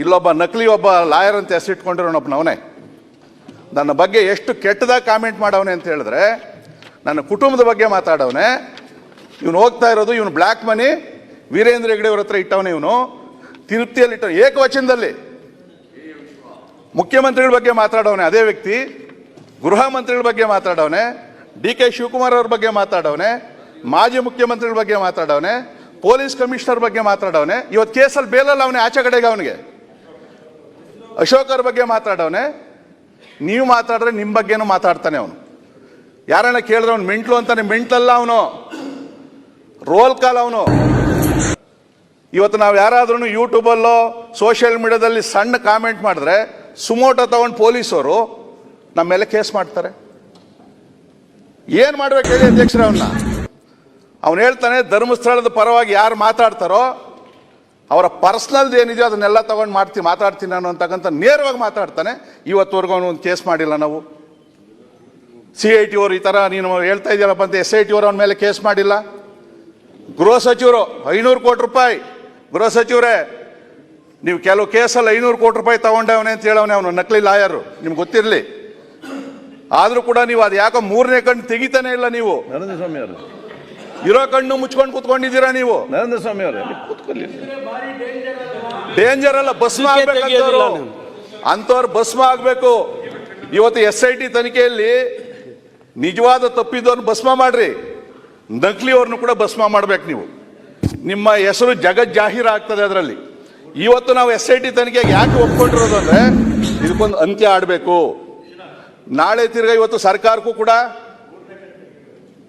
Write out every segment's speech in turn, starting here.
ಇಲ್ಲೊಬ್ಬ ನಕಲಿ ಒಬ್ಬ ಲಾಯರ್ ಅಂತ ಹೆಸರಿಟ್ಕೊಂಡಿರೋನೊಬ್ಬನವನೇ ನನ್ನ ಬಗ್ಗೆ ಎಷ್ಟು ಕೆಟ್ಟದಾಗಿ ಕಾಮೆಂಟ್ ಮಾಡವನೆ ಅಂತ ಹೇಳಿದ್ರೆ, ನನ್ನ ಕುಟುಂಬದ ಬಗ್ಗೆ ಮಾತಾಡವನೆ. ಇವನು ಹೋಗ್ತಾ ಇರೋದು, ಇವನು ಬ್ಲ್ಯಾಕ್ ಮನಿ ವೀರೇಂದ್ರ ಹೆಗ್ಡೆ ಅವ್ರ ಹತ್ರ ಇಟ್ಟವನೇ. ಇವನು ತಿರುಪ್ತಿಯಲ್ಲಿ ಇಟ್ಟ ಏಕವಚನದಲ್ಲಿ ಮುಖ್ಯಮಂತ್ರಿಗಳ ಬಗ್ಗೆ ಮಾತಾಡವನೆ. ಅದೇ ವ್ಯಕ್ತಿ ಗೃಹ ಮಂತ್ರಿಗಳ ಬಗ್ಗೆ ಮಾತಾಡವನೆ, DK ಶಿವಕುಮಾರ್ ಅವ್ರ ಬಗ್ಗೆ ಮಾತಾಡವನೆ, ಮಾಜಿ ಮುಖ್ಯಮಂತ್ರಿಗಳ ಬಗ್ಗೆ ಮಾತಾಡವನೆ, ಪೊಲೀಸ್ ಕಮಿಷನರ್ ಬಗ್ಗೆ ಮಾತಾಡವನೆ. ಇವತ್ತು ಕೇಸಲ್ಲಿ ಬೇಲಲ್ಲ ಅವನೇ, ಆಚೆ ಕಡೆಗೆ ಅವನಿಗೆ ಅಶೋಕ್ ಅವ್ರ ಬಗ್ಗೆ ಮಾತಾಡವನೆ. ನೀವು ಮಾತಾಡಿದ್ರೆ ನಿಮ್ಮ ಬಗ್ಗೆನೂ ಮಾತಾಡ್ತಾನೆ ಅವನು. ಯಾರನ್ನ ಕೇಳಿದ್ರೆ ಅವ್ನು ಮೆಂಟ್ಲು ಅಂತಾನೆ. ಮೆಂಟ್ಲಲ್ಲ ಅವನು, ರೋಲ್ ಕಾಲ್ ಅವನು. ಇವತ್ತು ನಾವು ಯಾರಾದ್ರೂ ಯೂಟ್ಯೂಬಲ್ಲೋ ಸೋಷಿಯಲ್ ಮೀಡಿಯಾದಲ್ಲಿ ಸಣ್ಣ ಕಾಮೆಂಟ್ ಮಾಡಿದ್ರೆ ಸುಮೋಟೋ ತಗೊಂಡು ಪೊಲೀಸರು ನಮ್ಮ ಮೇಲೆ ಕೇಸ್ ಮಾಡ್ತಾರೆ. ಏನ್ ಮಾಡ್ಬೇಕು ಹೇಳಿ ಅಧ್ಯಕ್ಷರ? ಅವನು ಹೇಳ್ತಾನೆ ಧರ್ಮಸ್ಥಳದ ಪರವಾಗಿ ಯಾರು ಮಾತಾಡ್ತಾರೋ ಅವರ ಪರ್ಸನಲ್ದು ಏನಿದೆಯೋ ಅದನ್ನೆಲ್ಲ ತಗೊಂಡು ಮಾತಾಡ್ತೀನಿ ನಾನು ಅಂತಕ್ಕಂಥ ನೇರವಾಗಿ ಮಾತಾಡ್ತಾನೆ. ಇವತ್ತುವರೆಗೂ ಅವನು ಒಂದು ಕೇಸ್ ಮಾಡಿಲ್ಲ. ನಾವು CIT ಅವರು ಈ ಥರ ನೀನು ಹೇಳ್ತಾ ಇದೆಯಲ್ಲಪ್ಪ ಅಂತ SIT ಅವರು ಅವನ ಮೇಲೆ ಕೇಸ್ ಮಾಡಿಲ್ಲ. ಗೃಹ ಸಚಿವರು 500 ಕೋಟಿ ರೂಪಾಯಿ, ಗೃಹ ಸಚಿವರೇ ನೀವು ಕೆಲವು ಕೇಸಲ್ಲಿ 500 ಕೋಟಿ ರೂಪಾಯಿ ತಗೊಂಡವನೆ ಅಂತ ಹೇಳವನೆ. ಅವನು ನಕಲಿ ಲಾಯರು, ನಿಮ್ಗೆ ಗೊತ್ತಿರಲಿ. ಆದರೂ ಕೂಡ ನೀವು ಅದು ಯಾಕೋ ಮೂರನೇ ಕಣ್ಣು ತೆಗಿತಾನೆ ಇಲ್ಲ. ನೀವು ನರೇಂದ್ರ ಸ್ವಾಮಿ ಅವರು ಇರೋ ಕಣ್ಣು ಮುಚ್ಕೊಂಡು ಕೂತ್ಕೊಂಡಿದ್ದೀರಾ ನೀವು. ನರೇಂದ್ರ ಸ್ವಾಮಿ ಅವರೇ ಕೂತ್ಕೊಳ್ಳಿ. ಡೇಂಜರ್ ಅಲ್ಲ, ಭಸ್ಮ ಆಗ್ಬೇಕಂತವ್ರು, ಅಂತವ್ರು ಭಸ್ಮ ಆಗ್ಬೇಕು. ಇವತ್ತು SIT ತನಿಖೆಯಲ್ಲಿ ನಿಜವಾದ ತಪ್ಪಿದ್ದವ್ರನ್ನ ಭಸ್ಮ ಮಾಡ್ರಿ, ನಕಲಿ ಅವ್ರನ್ನು ಕೂಡ ಭಸ್ಮ ಮಾಡ್ಬೇಕು. ನೀವು ನಿಮ್ಮ ಹೆಸರು ಜಗತ್ ಜಾಹೀರ ಆಗ್ತದೆ ಅದರಲ್ಲಿ. ಇವತ್ತು ನಾವು SIT ತನಿಖೆಗೆ ಯಾಕೆ ಒಪ್ಕೊಂಡಿರೋದು ಅಂದ್ರೆ ಇದಕ್ಕೊಂದು ಅಂತ್ಯ ಆಡಬೇಕು. ನಾಳೆ ತಿರ್ಗಾ ಇವತ್ತು ಸರ್ಕಾರಕ್ಕೂ ಕೂಡ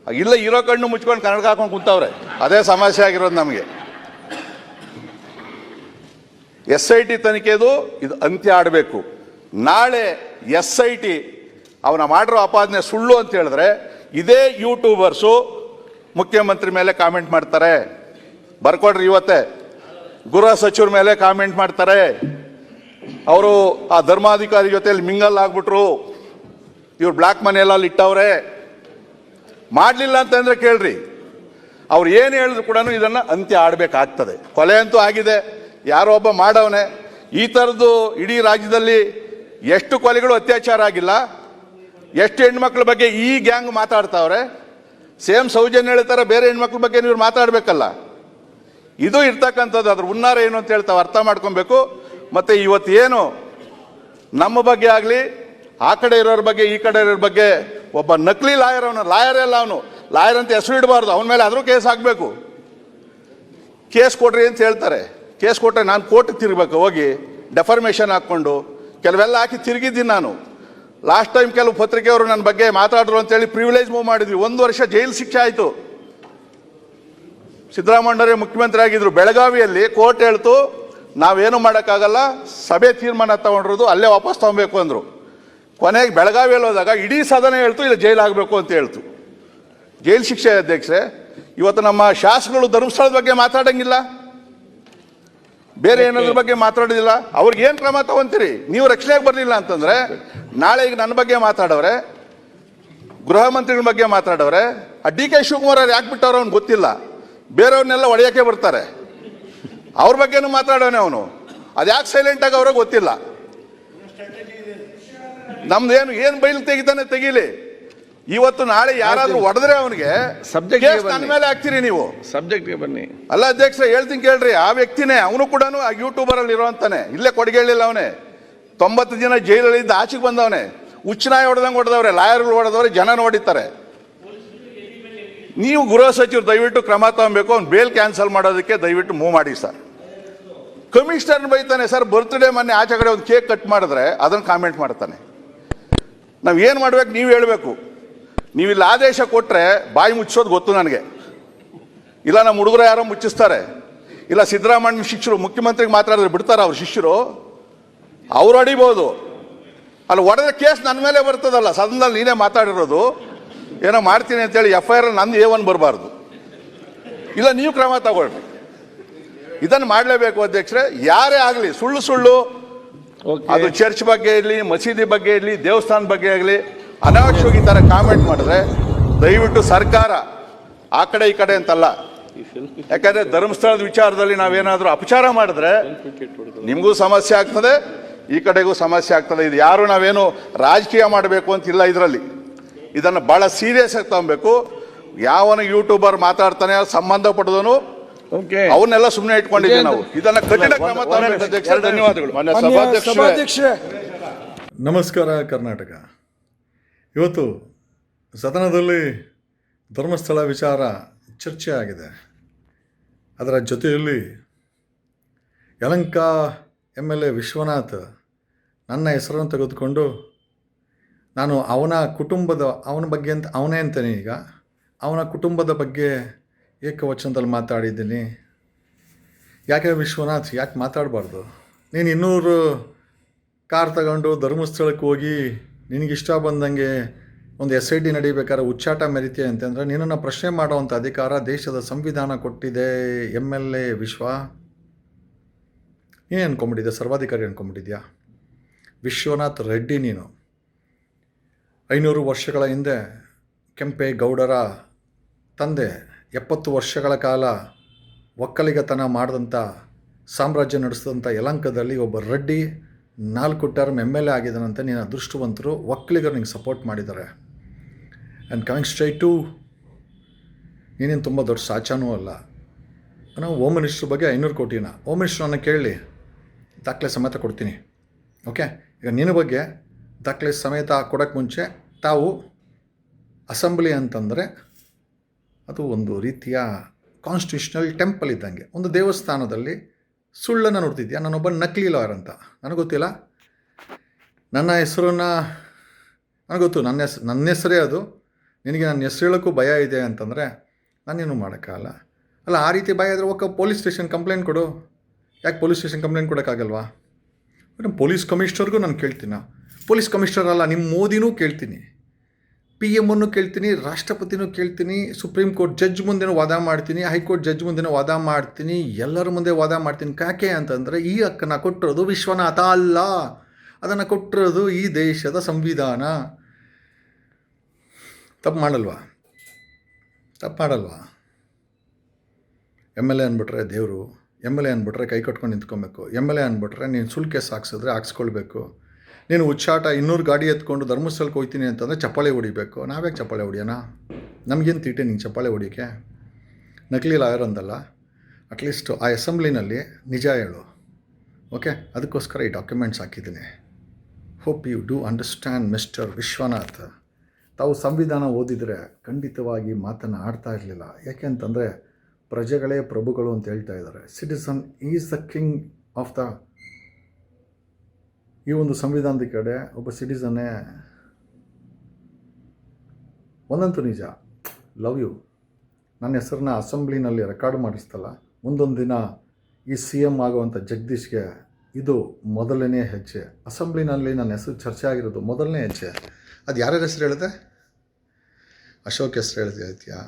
ಇಲ್ಲ, ಇರೋ ಕಣ್ಣು ಮುಚ್ಕೊಂಡು ಕನ್ನಡ ಹಾಕೊಂಡು ಕುಂತವ್ರೆ. ಅದೇ ಸಮಸ್ಯೆ ಆಗಿರೋದು ನಮಗೆ. SIT ತನಿಖೆದು ಇದು ಅಂತ್ಯ ಆಡಬೇಕು. ನಾಳೆ SIT ಅವನ ಮಾಡಿರೋ ಅಪಾದನೆ ಸುಳ್ಳು ಅಂತ ಹೇಳಿದ್ರೆ ಇದೇ ಯೂಟ್ಯೂಬರ್ಸು ಮುಖ್ಯಮಂತ್ರಿ ಮೇಲೆ ಕಾಮೆಂಟ್ ಮಾಡ್ತಾರೆ. ಬರ್ಕೊಡ್ರಿ ಇವತ್ತೇ. ಗೃಹ ಸಚಿವರ ಮೇಲೆ ಕಾಮೆಂಟ್ ಮಾಡ್ತಾರೆ. ಅವರು ಆ ಧರ್ಮಾಧಿಕಾರಿ ಜೊತೆಯಲ್ಲಿ ಮಿಂಗಲ್ ಆಗ್ಬಿಟ್ರು, ಇವ್ರು ಬ್ಲ್ಯಾಕ್ ಮನೆಯಲ್ಲಿ ಇಟ್ಟವ್ರೆ. ಮಾಡಲಿಲ್ಲ ಅಂತಂದ್ರೆ ಕೇಳ್ರಿ, ಅವ್ರು ಏನು ಹೇಳಿದ್ರು ಕೂಡ ಇದನ್ನು ಅಂತ್ಯ ಆಡಬೇಕಾಗ್ತದೆ. ಕೊಲೆ ಅಂತೂ ಆಗಿದೆ, ಯಾರೋ ಒಬ್ಬ ಮಾಡವನೆ. ಈ ಥರದ್ದು ಇಡೀ ರಾಜ್ಯದಲ್ಲಿ ಎಷ್ಟು ಕೊಲೆಗಳು ಅತ್ಯಾಚಾರ ಆಗಿಲ್ಲ, ಎಷ್ಟು ಹೆಣ್ಮಕ್ಳ ಬಗ್ಗೆ ಈ ಗ್ಯಾಂಗ್ ಮಾತಾಡ್ತಾವ್ರೆ. ಸೇಮ್ ಸೌಜನ್ಯ ಹೇಳ್ತಾರೆ, ಬೇರೆ ಹೆಣ್ಮಕ್ಳ ಬಗ್ಗೆ ನೀವು ಮಾತಾಡಬೇಕಲ್ಲ. ಇದು ಇರ್ತಕ್ಕಂಥದ್ದು. ಅದ್ರ ಹುನ್ನಾರ ಏನು ಅಂತ ಹೇಳ್ತಾವೆ, ಅರ್ಥ ಮಾಡ್ಕೊಬೇಕು. ಮತ್ತು ಇವತ್ತು ಏನು ನಮ್ಮ ಬಗ್ಗೆ ಆಗಲಿ, ಆ ಕಡೆ ಇರೋರ ಬಗ್ಗೆ ಈ ಕಡೆ ಇರೋರ ಬಗ್ಗೆ ಒಬ್ಬ ನಕಲಿ ಲಾಯರ್, ಅವನು ಲಾಯರ್ ಎಲ್ಲ, ಅವನು ಲಾಯರ್ ಅಂತ ಹೆಸರು ಇಡಬಾರ್ದು. ಅವನ ಮೇಲೆ ಆದರೂ ಕೇಸ್ ಹಾಕಬೇಕು. ಕೇಸ್ ಕೊಡ್ರಿ ಅಂತ ಹೇಳ್ತಾರೆ. ಕೇಸ್ ಕೊಟ್ಟರೆ ನಾನು ಕೋರ್ಟಿಗೆ ತಿರುಗಬೇಕು ಹೋಗಿ, ಡೆಫರ್ಮೇಷನ್ ಹಾಕ್ಕೊಂಡು ಕೆಲವೆಲ್ಲ ಹಾಕಿ ತಿರುಗಿದ್ದೀನಿ ನಾನು. ಲಾಸ್ಟ್ ಟೈಮ್ ಕೆಲವು ಪತ್ರಿಕೆಯವರು ನನ್ನ ಬಗ್ಗೆ ಮಾತಾಡಿದ್ರು ಅಂತೇಳಿ ಪ್ರಿವಿಲೇಜ್ ಮೂವ್ ಮಾಡಿದ್ವಿ. 1 ವರ್ಷ ಜೈಲು ಶಿಕ್ಷೆ ಆಯಿತು. ಸಿದ್ದರಾಮಯ್ಯರೇ ಮುಖ್ಯಮಂತ್ರಿ ಆಗಿದ್ರು. ಬೆಳಗಾವಿಯಲ್ಲಿ ಕೋರ್ಟ್ ಹೇಳ್ತು ನಾವೇನು ಮಾಡೋಕ್ಕಾಗಲ್ಲ, ಸಭೆ ತೀರ್ಮಾನ ತಗೊಂಡಿರೋದು ಅಲ್ಲೇ ವಾಪಸ್ ತಗೊಬೇಕು ಅಂದರು. ಕೊನೆಗೆ ಬೆಳಗಾವಿಯಲ್ಲಿ ಹೋದಾಗ ಇಡೀ ಸದನ ಹೇಳ್ತು ಇಲ್ಲ ಜೈಲು ಆಗಬೇಕು ಅಂತ ಹೇಳ್ತು. ಜೈಲು ಶಿಕ್ಷೆ ಅಧ್ಯಕ್ಷೆ. ಇವತ್ತು ನಮ್ಮ ಶಾಸಕರು ಧರ್ಮಸ್ಥಳದ ಬಗ್ಗೆ ಮಾತಾಡಂಗಿಲ್ಲ, ಬೇರೆ ಏನಾದ್ರ ಬಗ್ಗೆ ಮಾತಾಡೋದಿಲ್ಲ. ಅವ್ರಿಗೆ ಏನು ಕ್ರಮ ತಗೊಂತೀರಿ? ನೀವು ರಕ್ಷಣೆಗೆ ಬರಲಿಲ್ಲ ಅಂತಂದ್ರೆ ನಾಳೆ ಈಗ ನನ್ನ ಬಗ್ಗೆ ಮಾತಾಡೋರೆ, ಗೃಹ ಮಂತ್ರಿಗಳ ಬಗ್ಗೆ ಮಾತಾಡೋರೆ. ಆ DK ಶಿವಕುಮಾರ್ ಅವ್ರು ಯಾಕೆ ಬಿಟ್ಟವ್ರು ಅವ್ನು ಗೊತ್ತಿಲ್ಲ. ಬೇರೆಯವ್ರನ್ನೆಲ್ಲ ಹೊಡೆಯೋಕ್ಕೆ ಬರ್ತಾರೆ. ಅವ್ರ ಬಗ್ಗೆನೂ ಮಾತಾಡೋನೆ ಅವನು. ಅದು ಯಾಕೆ ಸೈಲೆಂಟ್ ಆಗಿ ಅವ್ರಿಗೆ ಗೊತ್ತಿಲ್ಲ. ನಮ್ದು ಏನು ಬೈಲ್ ತೆಗಿತಾನೆ ತೆಗೀಲಿ. ಇವತ್ತು ನಾಳೆ ಯಾರಾದ್ರೂ ಹೊಡೆದ್ರೆ ಅವನಿಗೆ ಸಬ್ಜೆಕ್ಟ್ ನನ್ನ ಮೇಲೆ ಹಾಕ್ತೀರಿ ನೀವು. ಸಬ್ಜೆಕ್ಟ್ಗೆ ಬನ್ನಿ. ಅಲ್ಲ ಅಧ್ಯಕ್ಷ, ಹೇಳ್ತೀನಿ ಕೇಳ್ರಿ. ಆ ವ್ಯಕ್ತಿನೇ, ಅವನು ಕೂಡ ಆ ಯೂಟ್ಯೂಬರ್ ಅಲ್ಲಿ ಇರೋಂತಾನೆ. ಇಲ್ಲೇ ಕೊಡಗೇಳಿಲ್ಲ ಅವನೇ. 90 ದಿನ ಜೈಲಲ್ಲಿ ಇದ್ದ ಆಚೆಗೆ ಬಂದವನೇ. ಹುಚ್ಚನಾಯಿ ಹೊಡೆದಂಗೆ ಹೊಡೆದವ್ರೆ, ಲಾಯರ್ಗಳು ಹೊಡೆದವ್ರೆ, ಜನ ನೋಡಿತಾರೆ. ನೀವು ಗೃಹ ಸಚಿವರು ದಯವಿಟ್ಟು ಕ್ರಮ ತಗೊಬೇಕು. ಅವ್ನು ಬೇಲ್ ಕ್ಯಾನ್ಸಲ್ ಮಾಡೋದಕ್ಕೆ ದಯವಿಟ್ಟು ಮೂವ್ ಮಾಡಿ ಸರ್. ಕಮಿಷನರ್ ಬೈತಾನೆ ಸರ್, ಬರ್ತ್ಡೇ ಮೊನ್ನೆ ಆಚೆ ಕಡೆ ಒಂದು ಕೇಕ್ ಕಟ್ ಮಾಡಿದ್ರೆ ಅದನ್ನು ಕಾಮೆಂಟ್ ಮಾಡ್ತಾನೆ. ನಾವು ಏನು ಮಾಡ್ಬೇಕು ನೀವು ಹೇಳಬೇಕು. ನೀವು ಇಲ್ಲಿ ಆದೇಶ ಕೊಟ್ಟರೆ ಬಾಯಿ ಮುಚ್ಚಿಸೋದು ಗೊತ್ತು ನನಗೆ. ಇಲ್ಲ ನಮ್ಮ ಹುಡುಗರು ಯಾರೋ ಮುಚ್ಚಿಸ್ತಾರೆ. ಇಲ್ಲ ಸಿದ್ದರಾಮಯ್ಯ ಶಿಷ್ಯರು ಮುಖ್ಯಮಂತ್ರಿಗೆ ಮಾತಾಡಿದ್ರೆ ಬಿಡ್ತಾರೆ ಅವ್ರ ಶಿಷ್ಯರು, ಅವ್ರು ಹೊಡಿಬೋದು. ಅಲ್ಲಿ ಹೊಡೆದ್ರೆ ಕೇಸ್ ನನ್ನ ಮೇಲೆ ಬರ್ತದಲ್ಲ. ಸದನದಲ್ಲಿ ನೀನೇ ಮಾತಾಡಿರೋದು ಏನೋ ಮಾಡ್ತೀನಿ ಅಂತೇಳಿ FIR ನಂದು A1 ಬರಬಾರ್ದು. ಇಲ್ಲ ನೀವು ಕ್ರಮ ತಗೊಳ್ರಿ. ಇದನ್ನು ಮಾಡಲೇಬೇಕು ಅಧ್ಯಕ್ಷರೇ. ಯಾರೇ ಆಗಲಿ ಸುಳ್ಳು ಅದು ಚರ್ಚ್ ಬಗ್ಗೆ ಇರಲಿ, ಮಸೀದಿ ಬಗ್ಗೆ ಇರಲಿ, ದೇವಸ್ಥಾನ ಬಗ್ಗೆ ಆಗಲಿ ಅನಾವಶ್ಯವಾಗಿ ಈ ಥರ ಕಾಮೆಂಟ್ ಮಾಡಿದ್ರೆ ದಯವಿಟ್ಟು ಸರ್ಕಾರ ಆ ಕಡೆ ಈ ಕಡೆ ಅಂತಲ್ಲ, ಯಾಕಂದರೆ ಧರ್ಮಸ್ಥಳದ ವಿಚಾರದಲ್ಲಿ ನಾವೇನಾದರೂ ಅಪಚಾರ ಮಾಡಿದ್ರೆ ನಿಮಗೂ ಸಮಸ್ಯೆ ಆಗ್ತದೆ, ಈ ಕಡೆಗೂ ಸಮಸ್ಯೆ ಆಗ್ತದೆ. ಇದು ಯಾರು ನಾವೇನು ರಾಜಕೀಯ ಮಾಡಬೇಕು ಅಂತಿಲ್ಲ ಇದರಲ್ಲಿ. ಇದನ್ನು ಭಾಳ ಸೀರಿಯಸ್ ಆಗಿ ತಗೊಬೇಕು. ಯಾವನ ಯೂಟ್ಯೂಬರ್ ಮಾತಾಡ್ತಾನೆ ಸಂಬಂಧಪಟ್ಟದನು ಓಕೆ ಅವನ್ನೆಲ್ಲ ಸುಮ್ಮನೆ ಇಟ್ಕೊಂಡಿದ್ದೀವಿ ನಾವು. ಇದನ್ನ ಕಠಿಣ ಕ್ರಮ ತಗೊಬೇಕು ಅಧ್ಯಕ್ಷ. ಧನ್ಯವಾದಗಳು. ಸಭಾಧ್ಯಕ್ಷರೇ, ನಮಸ್ಕಾರ ಕರ್ನಾಟಕ. ಇವತ್ತು ಸದನದಲ್ಲಿ ಧರ್ಮಸ್ಥಳ ವಿಚಾರ ಚರ್ಚೆ ಆಗಿದೆ. ಅದರ ಜೊತೆಯಲ್ಲಿ ಯಲಹಂಕ MLA ವಿಶ್ವನಾಥ್ ನನ್ನ ಹೆಸರನ್ನು ತೆಗೆದುಕೊಂಡು ನಾನು ಅವನ ಬಗ್ಗೆ ಅಂತ ಅವನೇ ಅಂತಾನೆ ಈಗ ಅವನ ಕುಟುಂಬದ ಬಗ್ಗೆ ಏಕವಚನದಲ್ಲಿ ಮಾತಾಡಿದ್ದೀನಿ. ಯಾಕೆ ವಿಶ್ವನಾಥ್, ಯಾಕೆ ಮಾತಾಡಬಾರ್ದು? ನೀನು 200 ಕಾರ್ ತಗೊಂಡು ಧರ್ಮಸ್ಥಳಕ್ಕೆ ಹೋಗಿ ನಿನಗಿಷ್ಟ ಬಂದಂಗೆ ಒಂದು SIT ನಡೀಬೇಕಾದ್ರೆ ಉಚ್ಚಾಟ ಮೆರಿತೀಯ ಅಂತಂದರೆ ನಿನ್ನನ್ನು ಪ್ರಶ್ನೆ ಮಾಡುವಂಥ ಅಧಿಕಾರ ದೇಶದ ಸಂವಿಧಾನ ಕೊಟ್ಟಿದೆ. MLA ವಿಶ್ವ, ನೀನು ಅಂದ್ಕೊಂಬಿಟ್ಟಿದ್ದೆ ಸರ್ವಾಧಿಕಾರಿ ಅಂದ್ಕೊಂಬಿಟ್ಟಿದ್ಯಾ? ವಿಶ್ವನಾಥ್ ರೆಡ್ಡಿ ನೀನು 500 ವರ್ಷಗಳ ಹಿಂದೆ ಕೆಂಪೇಗೌಡರ ತಂದೆ 70 ವರ್ಷಗಳ ಕಾಲ ಒಕ್ಕಲಿಗತನ ಮಾಡಿದಂಥ ಸಾಮ್ರಾಜ್ಯ ನಡೆಸಿದಂಥ ಯಲಹಂಕದಲ್ಲಿ ಒಬ್ಬ ರೆಡ್ಡಿ 4 ಟರ್ಮ್ MLA ಆಗಿದ್ದಾನಂತೆ. ನೀನು ಅದೃಷ್ಟವಂತರು, ಒಕ್ಕಲಿಗರು ನಿಂಗೆ ಸಪೋರ್ಟ್ ಮಾಡಿದ್ದಾರೆ. ಆ್ಯಂಡ್ ಕಮಿಂಗ್ ಸ್ಟ್ರೈಟ್ ಟು, ನೀನೇನು ತುಂಬ ದೊಡ್ಡ ಸಾಚಾನೂ ಅಲ್ಲ. ನಾವು ಹೋಮ್ ಮಿನಿಸ್ಟ್ರ್ ಬಗ್ಗೆ 500 ಕೋಟಿನ ಹೋಮ್ ಮಿನಿಸ್ಟ್ರನ್ನ ಕೇಳಿ ದಾಖಲೆ ಸಮೇತ ಕೊಡ್ತೀನಿ. ಓಕೆ, ಈಗ ನಿನ್ನ ಬಗ್ಗೆ ದಾಖಲೆ ಸಮೇತ ಕೊಡೋಕ್ಕೆ ಮುಂಚೆ ತಾವು ಅಸೆಂಬ್ಲಿ ಅಂತಂದರೆ ಅದು ಒಂದು ರೀತಿಯ ಕಾನ್ಸ್ಟಿಟ್ಯೂಷನಲ್ ಟೆಂಪಲ್ ಇದ್ದಂಗೆ, ಒಂದು ದೇವಸ್ಥಾನದಲ್ಲಿ ಸುಳ್ಳನ್ನು ನೋಡ್ತಿದ್ಯಾ. ನಾನೊಬ್ಬ ನಕಲಿ ಲಾಯರ್ ಅಂತ ನನಗೆ ಗೊತ್ತಿಲ್ಲ. ನನ್ನ ಹೆಸರನ್ನು ನನಗೆ ಗೊತ್ತು, ನನ್ನ ಹೆಸರೇ ಅದು. ನಿನಗೆ ನನ್ನ ಹೆಸರು ಹೇಳೋಕ್ಕೂ ಭಯ ಇದೆ ಅಂತಂದರೆ ನಾನೇನು ಮಾಡೋಕ್ಕಾಗಲ್ಲ. ಅಲ್ಲ, ಆ ರೀತಿ ಭಯ ಇದ್ದರೆ ಒಕ್ಕ ಪೊಲೀಸ್ ಸ್ಟೇಷನ್ ಕಂಪ್ಲೇಂಟ್ ಕೊಡು. ಯಾಕೆ ಪೊಲೀಸ್ ಸ್ಟೇಷನ್ ಕಂಪ್ಲೇಂಟ್ ಕೊಡೋಕ್ಕಾಗಲ್ವಾ? ನಮ್ಮ ಪೊಲೀಸ್ ಕಮಿಷನರ್ಗೂ ನಾನು ಕೇಳ್ತೀನಿ. ಪೊಲೀಸ್ ಕಮಿಷನರ್ ಅಲ್ಲ, ನಿಮ್ಮ ಮೋದಿನೂ ಕೇಳ್ತೀನಿ, PM ಅನ್ನು ಕೇಳ್ತೀನಿ, ರಾಷ್ಟ್ರಪತಿನೂ ಕೇಳ್ತೀನಿ, ಸುಪ್ರೀಂ ಕೋರ್ಟ್ ಜಡ್ಜ್ ಮುಂದೆನೂ ವಾದ ಮಾಡ್ತೀನಿ, ಹೈಕೋರ್ಟ್ ಜಡ್ಜ್ ಮುಂದೆನೂ ವಾದ ಮಾಡ್ತೀನಿ, ಎಲ್ಲರ ಮುಂದೆ ವಾದ ಮಾಡ್ತೀನಿ. ಯಾಕೆ ಅಂತಂದರೆ ಈ ಹಕ್ಕನ್ನು ಕೊಟ್ಟಿರೋದು ವಿಶ್ವನಾಥ ಅಲ್ಲ, ಅದನ್ನು ಕೊಟ್ಟಿರೋದು ಈ ದೇಶದ ಸಂವಿಧಾನ. ತಪ್ಪು ಮಾಡಲ್ವಾ? MLA ಅಂದ್ಬಿಟ್ರೆ ದೇವರು, MLA ಅಂದ್ಬಿಟ್ರೆ ಕೈ ಕಟ್ಕೊಂಡು ನಿಂತ್ಕೊಬೇಕು, MLA ಅಂದ್ಬಿಟ್ರೆ ನೀನು ಸುಳ್ಳು ಕೇಸ್ ಹಾಕ್ಸಿದ್ರೆ ಹಾಕ್ಸ್ಕೊಳ್ಬೇಕು. ನೀನು ಉಚ್ಚಾಟ 200 ಗಾಡಿ ಎತ್ಕೊಂಡು ಧರ್ಮಸ್ಥಳಕ್ಕೆ ಹೋಗ್ತೀನಿ ಅಂತಂದರೆ ಚಪ್ಪಾಳೆ ಹೊಡಿಬೇಕು. ನಾವ್ಯಾಕೆ ಚಪ್ಪಾಳೆ ಹೊಡಿಯೋಣ? ನಮಗೇನು ತೀಟೆ ನಿಂಗೆ ಚಪ್ಪಾಳೆ ಹೊಡಿಯೋಕ್ಕೆ? ನಕಲಿ ಲಾಯರ್ ಅಂದಲ್ಲ, ಅಟ್ಲೀಸ್ಟ್ ಆ ಅಸೆಂಬ್ಲಿನಲ್ಲಿ ನಿಜ ಹೇಳು. ಓಕೆ, ಅದಕ್ಕೋಸ್ಕರ ಈ ಡಾಕ್ಯುಮೆಂಟ್ಸ್ ಹಾಕಿದ್ದೀನಿ. Hope you do understand mister Vishwanath. ತಾವು ಸಂವಿಧಾನ ಓದಿದರೆ ಖಂಡಿತವಾಗಿ ಮಾತನ್ನು ಆಡ್ತಾ ಇರಲಿಲ್ಲ. ಯಾಕೆ ಅಂತಂದರೆ ಪ್ರಜೆಗಳೇ ಪ್ರಭುಗಳು ಅಂತ ಹೇಳ್ತಾ ಇದ್ದಾರೆ. Citizen is the king of the, ಈ ಒಂದು ಸಂವಿಧಾನದ ಕಡೆ ಒಬ್ಬ ಸಿಟಿಸನ್ನೇ. ಒಂದಂತೂ ನಿಜ, ಲವ್ ಯು. ನನ್ನ ಹೆಸರನ್ನ ಅಸೆಂಬ್ಲಿನಲ್ಲಿ ರೆಕಾರ್ಡ್ ಮಾಡಿಸ್ತಲ್ಲ, ಮುಂದೊಂದು ದಿನ ಈ CM ಆಗುವಂಥ ಜಗದೀಶ್ಗೆ ಇದು ಮೊದಲನೇ ಹೆಜ್ಜೆ. ಅಸೆಂಬ್ಲಿನಲ್ಲಿ ನನ್ನ ಹೆಸರು ಚರ್ಚೆ ಆಗಿರೋದು ಮೊದಲನೇ ಹೆಜ್ಜೆ. ಅದು ಯಾರ್ಯಾರ ಹೆಸರು ಹೇಳಿದೆ? ಅಶೋಕ್ ಹೆಸರು ಹೇಳ್ತೀಯಾ?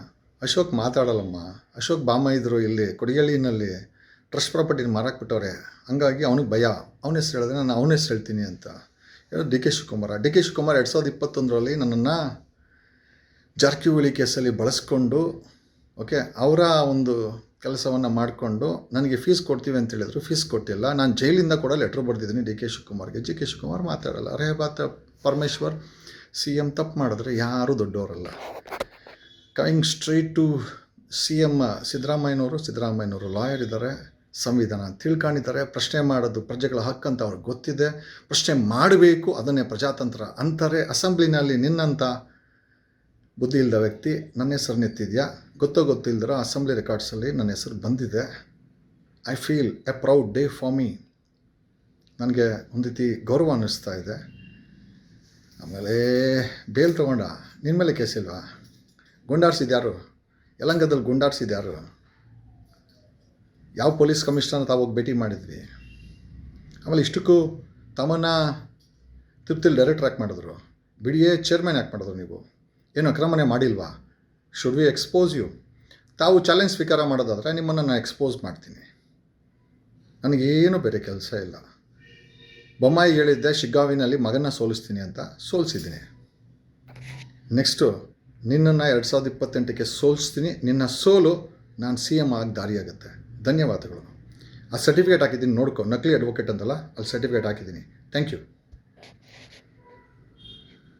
ಅಶೋಕ್ ಮಾತಾಡಲ್ಲಮ್ಮ. ಅಶೋಕ್ ಬಾಮ ಇದ್ದರು ಇಲ್ಲಿ ಕೊಡಿಗಳ್ಳಿನಲ್ಲಿ ಟ್ರಸ್ಟ್ ಪ್ರಾಪರ್ಟಿನ ಮಾರಕ್ಕೆ ಬಿಟ್ಟವ್ರೆ, ಹಂಗಾಗಿ ಅವನಿಗೆ ಭಯ. ಅವನ ಹೆಸರು ಹೇಳಿದ್ರೆ ನಾನು ಅವನ ಹೆಸರು ಹೇಳ್ತೀನಿ ಅಂತ ಹೇಳೋದು DK ಶಿವಕುಮಾರ. DK ಶಿವಕುಮಾರ್ 2021ರಲ್ಲಿ ನನ್ನನ್ನು ಜಾರಕಿಹೊಳಿ ಕೇಸಲ್ಲಿ ಬಳಸ್ಕೊಂಡು, ಓಕೆ, ಅವರ ಒಂದು ಕೆಲಸವನ್ನು ಮಾಡಿಕೊಂಡು ನನಗೆ ಫೀಸ್ ಕೊಡ್ತೀವಿ ಅಂತ ಹೇಳಿದ್ರು. ಫೀಸ್ ಕೊಟ್ಟಿಲ್ಲ. ನಾನು ಜೈಲಿಂದ ಕೂಡ ಲೆಟ್ರ್ ಬರೆದಿದ್ದೀನಿ DK ಶಿವಕುಮಾರ್ಗೆ. DK ಶಿವಕುಮಾರ್ ಮಾತಾಡಲ್ಲ. ರೇಬಾತ ಪರಮೇಶ್ವರ್ CM ತಪ್ಪು ಮಾಡಿದ್ರೆ ಯಾರೂ ದೊಡ್ಡವರಲ್ಲ. ಕಮಿಂಗ್ ಸ್ಟ್ರೈಟ್ ಟು CM ಸಿದ್ದರಾಮಯ್ಯನವರು ಲಾಯರ್ ಇದ್ದಾರೆ, ಸಂವಿಧಾನ ತಿಳ್ಕೊಂಡಿದ್ದಾರೆ, ಪ್ರಶ್ನೆ ಮಾಡೋದು ಪ್ರಜೆಗಳ ಹಕ್ಕಂತ ಅವ್ರಿಗೆ ಗೊತ್ತಿದೆ, ಪ್ರಶ್ನೆ ಮಾಡಬೇಕು, ಅದನ್ನೇ ಪ್ರಜಾತಂತ್ರ ಅಂತಾರೆ. ಅಸೆಂಬ್ಲಿನಲ್ಲಿ ನಿನ್ನಂಥ ಬುದ್ಧಿ ಇಲ್ಲದ ವ್ಯಕ್ತಿ ನನ್ನ ಹೆಸರು ನೆತ್ತಿದ್ಯಾ? ಗೊತ್ತಿಲ್ಲದಿರೋ ಅಸೆಂಬ್ಲಿ ರೆಕಾರ್ಡ್ಸಲ್ಲಿ ನನ್ನ ಹೆಸರು ಬಂದಿದೆ. I feel A proud day for me. ನನಗೆ ಒಂದು ರೀತಿ ಗೌರವ ಅನ್ನಿಸ್ತಾ ಇದೆ. ಆಮೇಲೆ ಬೇಲ್ ತೊಗೊಂಡ ನಿನ್ನ ಮೇಲೆ ಕೇಸಿಲ್ವಾ? ಗುಂಡಾರಿಸಿದ್ಯಾರು? ಯಲಹಂಕದಲ್ಲಿ ಗುಂಡಾರಿಸಿದ್ಯಾರು? ಯಾವ ಪೊಲೀಸ್ ಕಮಿಷನರ್ ತಾವು ಭೇಟಿ ಮಾಡಿದ್ವಿ? ಆಮೇಲೆ ಇಷ್ಟಕ್ಕೂ ತಮ್ಮನ್ನು ತಿರುಪತಿಲಿ ಡೈರೆಕ್ಟರ್ ಯಾಕೆ ಮಾಡಿದ್ರು? BDA ಚೇರ್ಮನ್ ಯಾಕೆ ಮಾಡಿದ್ರು? ನೀವು ಏನು ಅಕ್ರಮಣೆ ಮಾಡಿಲ್ವಾ? Should we expose you? ತಾವು ಚಾಲೆಂಜ್ ಸ್ವೀಕಾರ ಮಾಡೋದಾದರೆ ನಿಮ್ಮನ್ನು ನಾನು ಎಕ್ಸ್ಪೋಸ್ ಮಾಡ್ತೀನಿ. ನನಗೇನು ಬೇರೆ ಕೆಲಸ ಇಲ್ಲ. ಬೊಮ್ಮಾಯಿ ಹೇಳಿದ್ದೆ ಶಿಗ್ಗಾವಿನಲ್ಲಿ ಮಗನ ಸೋಲಿಸ್ತೀನಿ ಅಂತ, ಸೋಲಿಸಿದ್ದೀನಿ. ನೆಕ್ಸ್ಟು ನಿನ್ನನ್ನು 2028ಕ್ಕೆ ಸೋಲಿಸ್ತೀನಿ. ನಿನ್ನ ಸೋಲು ನಾನು CM ಆಗಿ ದಾರಿಯಾಗುತ್ತೆ. ಧನ್ಯವಾದಗಳು. ಆ ಸರ್ಟಿಫಿಕೇಟ್ ಹಾಕಿದ್ದೀನಿ ನೋಡ್ಕೊ, ನಕಲಿ ಅಡ್ವೊಕೇಟ್ ಅಂತಲ್ಲ, ಅಲ್ಲಿ ಸರ್ಟಿಫಿಕೇಟ್ ಹಾಕಿದ್ದೀನಿ. Thank you.